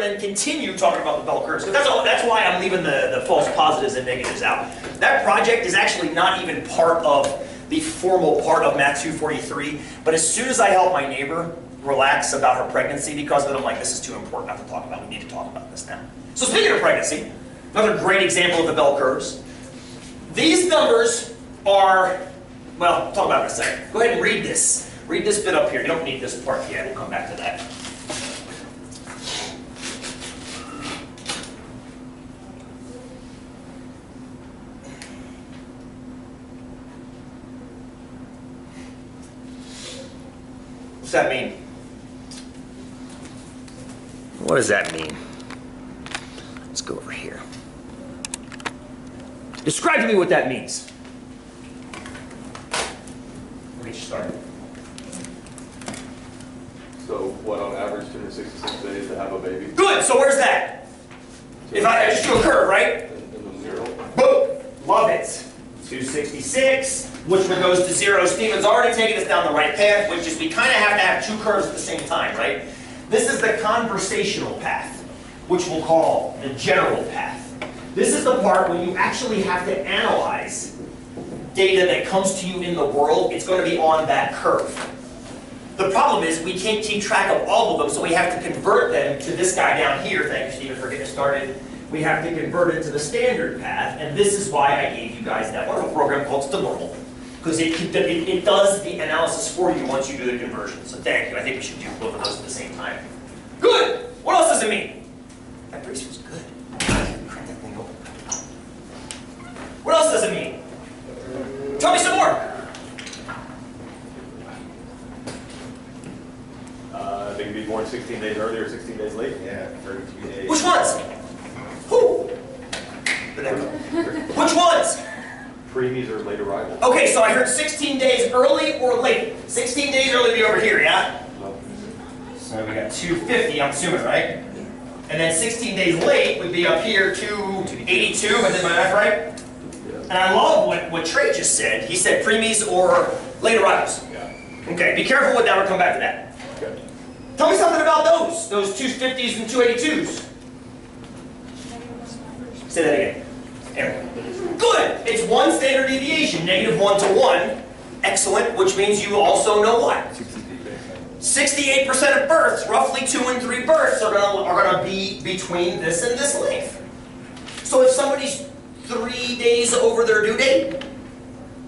then continue talking about the bell curves. That's why I'm leaving the false positives and negatives out. That project is actually not even part of the formal part of Math 243, but as soon as I help my neighbor relax about her pregnancy because of it, I'm like, this is too important not to talk about. We need to talk about this now. So speaking of pregnancy, another great example of the bell curves. These numbers are, well, I'll talk about it in a second. Go ahead and read this. Read this bit up here. You don't need this part yet. We'll come back to that. What's that mean? What does that mean? Let's go over here. Describe to me what that means. We'll get you started. So what, on average, 266 days to have a baby? Good, so where's that? If I just do a curve, right? And the 0. Boom! Love it. 266, which one goes to 0. Steven's already taken us down the right path, which is we kind of have to have two curves at the same time, right? This is the conversational path, which we'll call the general path. This is the part when you actually have to analyze data that comes to you in the world. It's going to be on that curve. The problem is we can't keep track of all of them, so we have to convert them to this guy down here. Thank you, Steven, for getting us started. We have to convert it to the standard path, and this is why I gave you guys that wonderful program called Normal, because it does the analysis for you once you do the conversion. So thank you. I think we should do both of those at the same time. Good! What else does it mean? That brace was good. Crack that thing open. What else does it mean? Tell me some more. They can be born 16 days early or 16 days late. Yeah, 32 days. Which ones? Who? Which ones? Preemies or late arrival. Okay, so I heard 16 days early or late. 16 days early would be over here, yeah? So we got 250, I'm assuming, right? And then 16 days late would be up here, 282, if I did my math right? Yeah. And I love what Trey just said. He said preemies or late arrivals. Yeah. Okay, be careful with that, we'll come back to that. Okay. Tell me something about those 250s and 282s. Say that again. Aaron. Good! It's one standard deviation, -1 to 1. Excellent, which means you also know what? 68% of births, roughly 2 in 3 births, are gonna be between this and this length. So if somebody's 3 days over their due date,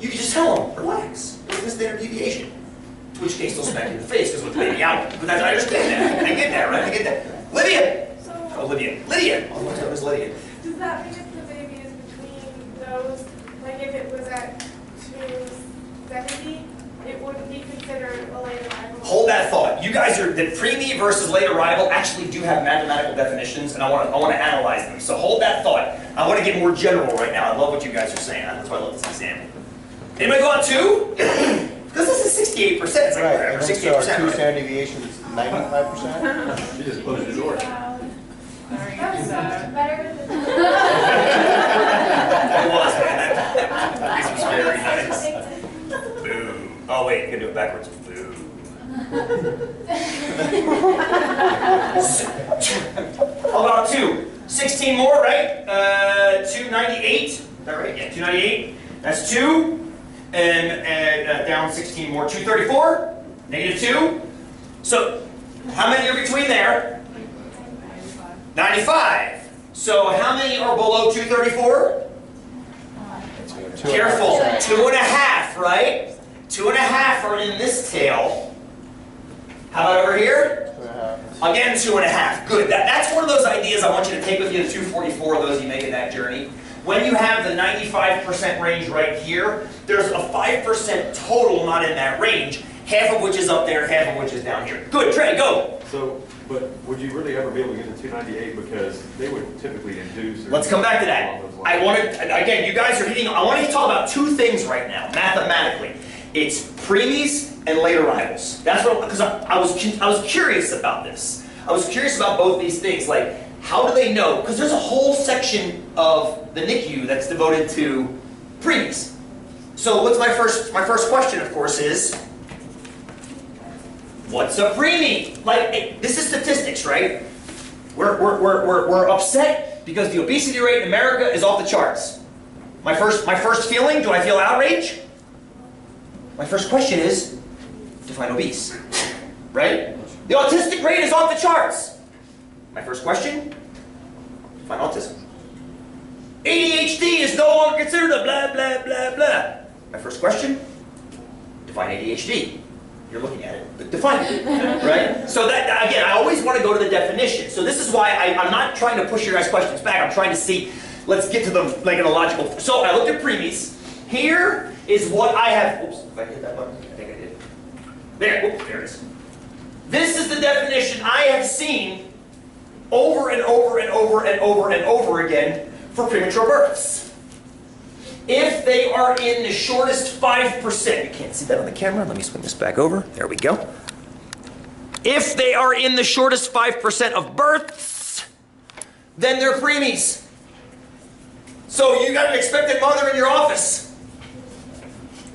you can just tell them, relax, it's the standard deviation. To which case they'll smack you in the face because with the baby out. But I understand that. I get that, right? I get that. Lydia! Oh, Lydia. Lydia! Oh, what's up, Miss Lydia? Does that mean if the baby is between those, like if it was at 270, it wouldn't be considered a late arrival? Hold that thought. You guys are, the preemie versus late arrival actually do have mathematical definitions, and I want to analyze them. So hold that thought. I want to get more general right now. I love what you guys are saying. That's why I love this exam. Anybody go on 2? Because this is 68%. It's like Right, whatever, and 68%. so our 2 right? standard deviations, 95%? You just closed the door. That was so much better than It was, man. That was very nice. Boo. Oh, wait, you can do it backwards. Boo. How about 2? 16 more, right? 298. Is that right? Yeah, 298. That's 2. And down 16 more. 234. -2. So, how many are between there? 95. So, how many are below 234? Careful. 2.5, right? 2.5 are in this tail. How about over here? 2.5. Again, 2.5. Good. That's one of those ideas I want you to take with you to 244, those of you making that journey. When you have the 95% range right here, there's a 5% total not in that range, half of which is up there, half of which is down here. Good. Trey, go. So, but would you really ever be able to get to 298 because they would typically induce? Let's come back to that. I want to, again, you guys are hitting, I want to talk about 2 things right now, mathematically. It's preemies and late arrivals. That's what, because I was curious about this. I was curious about both these things, like, how do they know? Because there's a whole section of the NICU that's devoted to preemies. So what's my first question, of course, is, what's a preemie? Like, this is statistics, right? We're upset because the obesity rate in America is off the charts. My first feeling, do I feel outrage? My first question is, define obese, right? The autistic rate is off the charts. My first question, define autism. ADHD is no longer considered a blah, blah, blah, blah. My first question, define ADHD. You're looking at it, but define it, right? So that, again, I always want to go to the definition. So this is why I'm not trying to push your guys' questions back. I'm trying to see, let's get to them like in a logical. So I looked at preemies. Here is what I have. Oops, if I hit that button, I think I did. There, oops, there it is. This is the definition I have seen over and over and over and over and over again for premature births. If they are in the shortest 5%, you can't see that on the camera, let me swing this back over, there we go. If they are in the shortest 5% of births, then they're preemies. So you got an expectant mother in your office,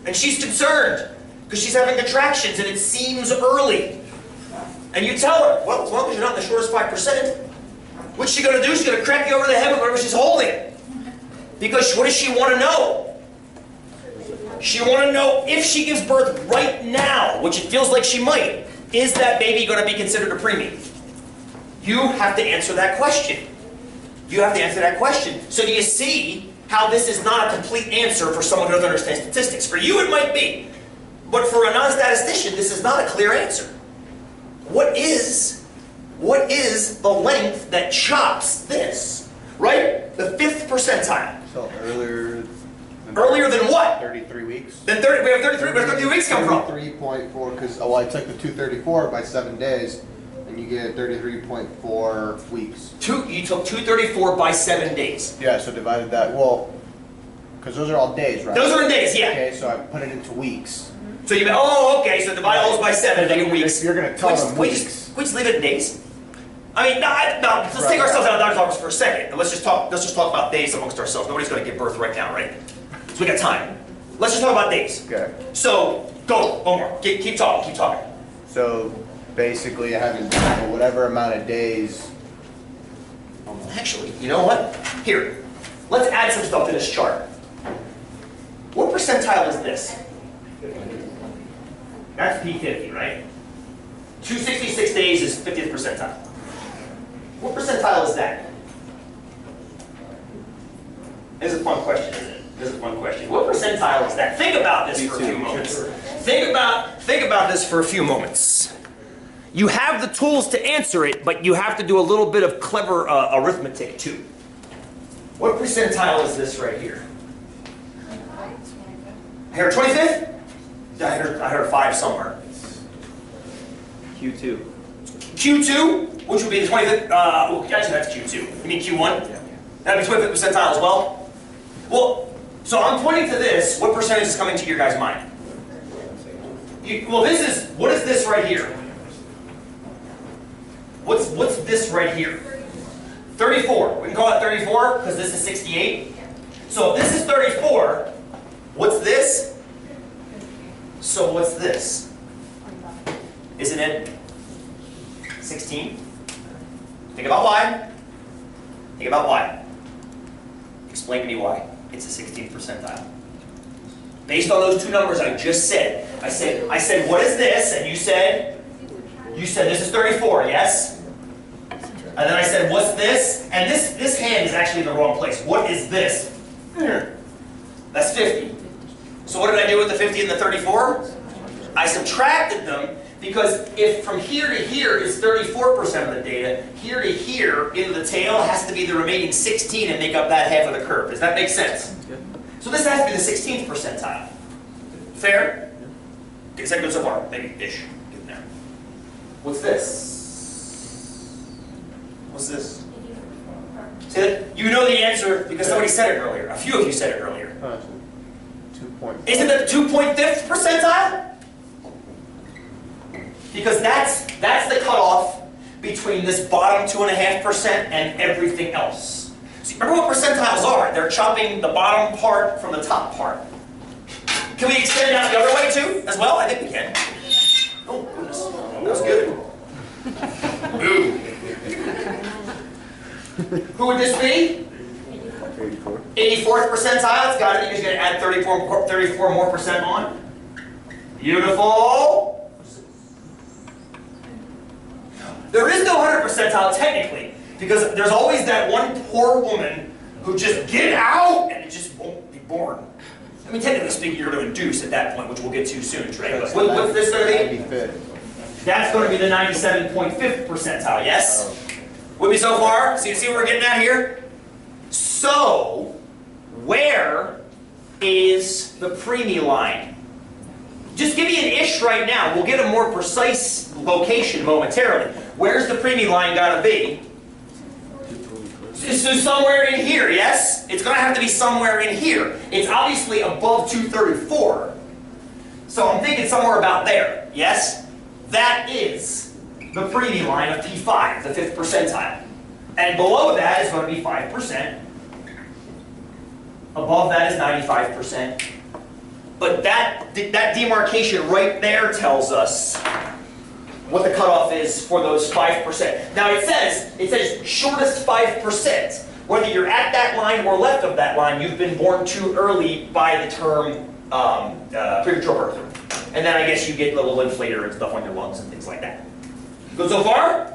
and she's concerned because she's having contractions and it seems early. And you tell her, well, as long as you're not in the shortest 5%, what's she going to do? She's going to crack you over the head with whatever she's holding. Because what does she want to know? She want to know if she gives birth right now, which it feels like she might, is that baby going to be considered a preemie? You have to answer that question. You have to answer that question. So do you see how this is not a complete answer for someone who doesn't understand statistics? For you it might be, but for a non-statistician this is not a clear answer. What is the length that chops this, right? The 5th percentile. So earlier than what? 33 weeks. Then 30, we have 33, where 33 weeks come from? 33.4, because I took the 234 by 7 days, and you get 33.4 weeks. You took 234 by 7 days. Yeah, so divided that, well, because those are all days, right? Those are in days, yeah. Okay, so I put it into weeks. So you okay, so divide all those by 7, make it weeks. If you're going to tell them We weeks. just leave it in days. I mean, no, let's take ourselves out of doctor's office for a second, and let's just talk about days amongst ourselves. Nobody's going to give birth right now, right? So we got time. Let's just talk about days. Okay. So, go, one more. Keep talking, keep talking. So basically having whatever amount of days. Actually, you know what? Here, let's add some stuff to this chart. What percentile is this? That's P50, right? 266 days is 50th percentile. What percentile is that? This is a fun question, isn't it? This is a fun question. What percentile is that? Think about this for a few moments. Think about this for a few moments. You have the tools to answer it, but you have to do a little bit of clever arithmetic too. What percentile is this right here? I heard 25th? I heard 5 somewhere. Q2. Q2, which would be the 25th, actually that's Q2. You mean Q1? Yeah. That'd be 25th percentile as well? Well, so I'm pointing to this. What percentage is coming to your guys' mind? What is this right here? What's this right here? 34. We can call it 34 because this is 68. So if this is 34, what's this? So what's this? Isn't it 16? Think about why. Think about why. Explain to me why it's a 16th percentile. Based on those two numbers I just said. I said, what is this? And you said this is 34, yes? And then I said, what's this? And this hand is actually in the wrong place. What is this? That's 50. So what did I do with the 50 and the 34? I subtracted them because if from here to here is 34% of the data, here to here into the tail has to be the remaining 16 and make up that half of the curve. Does that make sense? Yep. So this has to be the 16th percentile. Fair? Okay, is that good so far? Maybe ish. Get there. What's this? What's this? See that? You know the answer because somebody said it earlier. A few of you said it earlier. 2.5. Isn't it the 2.5th percentile? Because that's the cutoff between this bottom 2.5% and everything else. See, remember what percentiles are? They're chopping the bottom part from the top part. Can we extend it out the other way too, as well? I think we can. Oh, goodness. That was good. Ooh. Who would this be? 84th percentile. It's got to be because you're going to add 34 more percent on. Beautiful. There is no 100th percentile technically, because there's always that one poor woman who just get out and it just won't be born. I mean, technically speaking, you're going to induce at that point, which we'll get to soon, Trey. But what's this going to be? 95th. That's going to be the 97.5th percentile, yes? With me so far? So you see what we're getting at here? So, where is the preemie line? Just give me an ish right now. We'll get a more precise location momentarily. Where's the preemie line got to be? So somewhere in here, yes? It's going to have to be somewhere in here. It's obviously above 234. So I'm thinking somewhere about there, yes? That is the preemie line of P5, the 5th percentile. And below that is going to be 5%. Above that is 95%. But that demarcation right there tells us what the cutoff is for those 5%. Now it says shortest 5%. Whether you're at that line or left of that line, you've been born too early by the term premature birth. And then I guess you get a little inflator and stuff on your lungs and things like that. Good so far?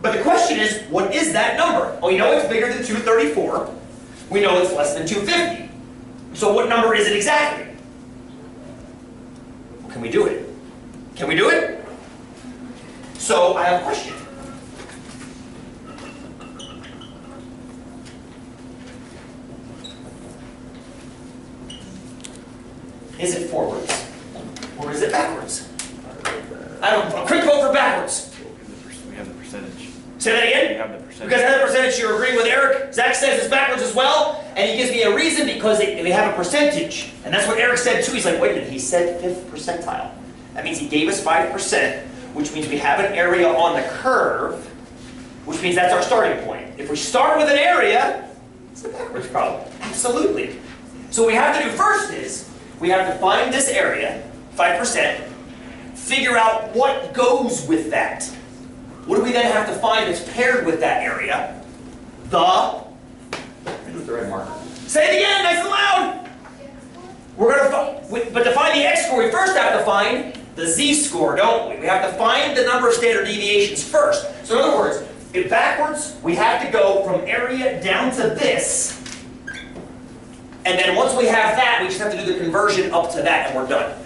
But the question is, what is that number? Well, we know it's bigger than 234. We know it's less than 250. So what number is it exactly? Can we do it? Can we do it? So I have a question. Is it forwards? Or is it backwards? I don't know. A quick vote for backwards. We have the percentage. Say that again? We have the percentage. Because I have the percentage, you're agreeing with Eric. Zach says it's backwards as well. And he gives me a reason because they have a percentage. And that's what Eric said too. He's like, wait a minute, he said 5th percentile. That means he gave us 5%, which means we have an area on the curve, which means that's our starting point. If we start with an area, it's a backwards problem. Absolutely. So what we have to do first is, we have to find this area, 5%, figure out what goes with that. What do we then have to find that's paired with that area? With the red marker. Say it again, nice and loud! We're going to, but to find the x-score, we first have to find the z-score, don't we? We have to find the number of standard deviations first. So in other words, if backwards, we have to go from area down to this, and then once we have that, we just have to do the conversion up to that, and we're done.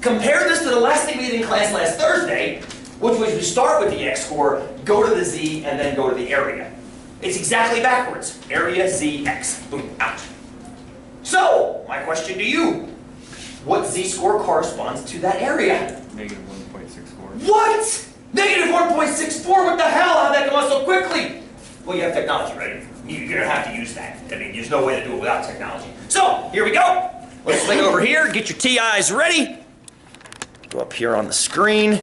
Compare this to the last thing we did in class last Thursday, which was we start with the x-score, go to the z, and then go to the area. It's exactly backwards. Area, z, x. Boom, out. So, my question to you, what z-score corresponds to that area? Negative 1.64. What? Negative 1.64? What the hell? How'd that come out so quickly? Well, you have technology, right? You're going to have to use that. I mean, there's no way to do it without technology. So, here we go. Let's swing over here, get your TIs ready. Go up here on the screen.